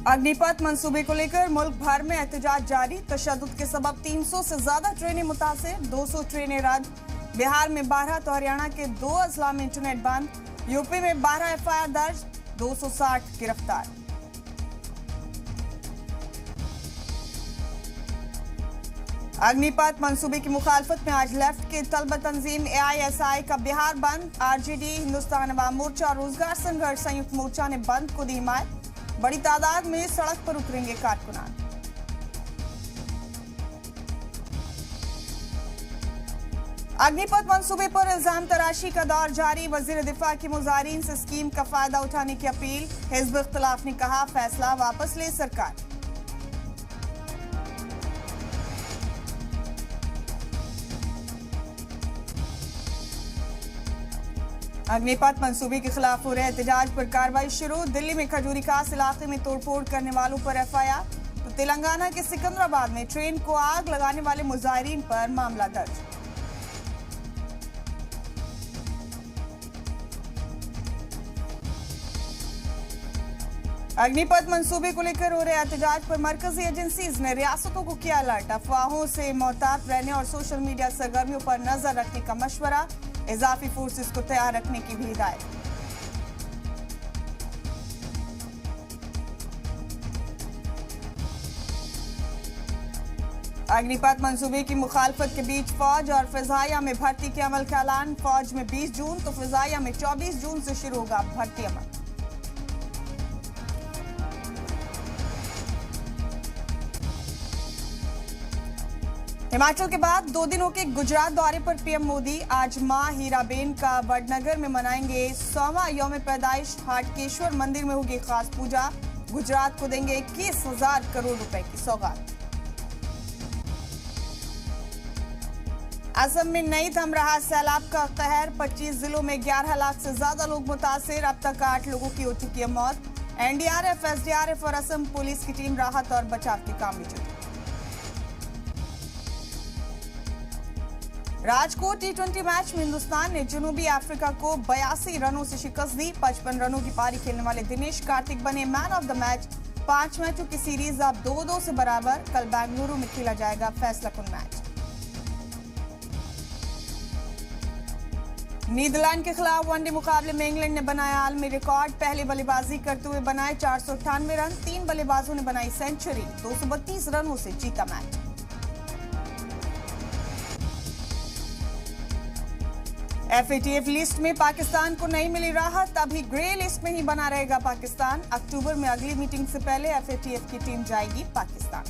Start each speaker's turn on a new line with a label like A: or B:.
A: अग्निपथ मंसूबे को लेकर मुल्क भर में एहतजाज जारी। तशद्दुद के सबब 300 से ज्यादा ट्रेनें मुतासिर, 200 ट्रेनें रद्द। बिहार में 12 तो हरियाणा के 2 अजला में इंटरनेट बंद। यूपी में 12 एफआईआर दर्ज, 260 गिरफ्तार। अग्निपथ मंसूबे की मुखालफत में आज लेफ्ट के तलबा तंजीम AISI का बिहार बंद। RJD, हिंदुस्तान अवाम मोर्चा और रोजगार संघर्ष संयुक्त मोर्चा ने बंद को दी हिमायत। बड़ी तादाद में सड़क पर उतरेंगे कारकुनान। अग्निपथ मंसूबे पर इल्जाम तराशी का दौर जारी। वजीर दिफा की मुजाहिरीन से स्कीम का फायदा उठाने की अपील। हिज़्ब इख्तिलाफ ने कहा, फैसला वापस ले सरकार। अग्निपथ मंसूबे के खिलाफ हो रहे एहतजाज पर कार्रवाई शुरू। दिल्ली में खजूरी खास इलाके में तोड़फोड़ करने वालों पर FIR, तो तेलंगाना के सिकंदराबाद में ट्रेन को आग लगाने वाले मुजाहिरीन पर मामला दर्ज। अग्निपथ मंसूबे को लेकर हो रहे एहतजाज पर मरकजी एजेंसीज ने रियासतों को किया अलर्ट। अफवाहों से मोहतात रहने और सोशल मीडिया सरगर्मियों पर नजर रखने का मशवरा। इजाफी फोर्सेस को तैयार रखने की भी हिदायत। अग्निपथ मंसूबे की मुखालफत के बीच फौज और फिजाइया में भर्ती के अमल का ऐलान। फौज में 20 जून तो फिजाइया में 24 जून से शुरू होगा भर्ती अमल। हिमाचल के बाद 2 दिनों के गुजरात दौरे पर PM मोदी आज मां हीराबेन का वडनगर में मनाएंगे 100वां यौम पैदाइश। हाटकेश्वर मंदिर में होगी खास पूजा। गुजरात को देंगे 21,000 करोड़ रुपए की सौगात। असम में नहीं थम रहा सैलाब का कहर। 25 जिलों में 11 लाख से ज्यादा लोग मुतासिर। अब तक 8 लोगों की हो चुकी है मौत। NDRF, SDRF और असम पुलिस की टीम राहत और बचाव के काम में जुटी। राजकोट T20 मैच में हिंदुस्तान ने जनूबी अफ्रीका को 82 रनों से शिकस्त दी। 55 रनों की पारी खेलने वाले दिनेश कार्तिक बने मैन ऑफ द मैच। 5 मैचों की सीरीज अब 2-2 से बराबर। कल बेंगलुरु में खेला जाएगा फैसलाकुन मैच। नीदरलैंड के खिलाफ वनडे मुकाबले में इंग्लैंड ने बनाया आलमी रिकॉर्ड। पहले बल्लेबाजी करते हुए बनाए 498 रन। 3 बल्लेबाजों ने बनाई सेंचुरी। 232 रनों से जीता मैच। FATF लिस्ट में पाकिस्तान को नहीं मिली राहत। अभी ग्रे लिस्ट में ही बना रहेगा पाकिस्तान। अक्टूबर में अगली मीटिंग से पहले FATF की टीम जाएगी पाकिस्तान।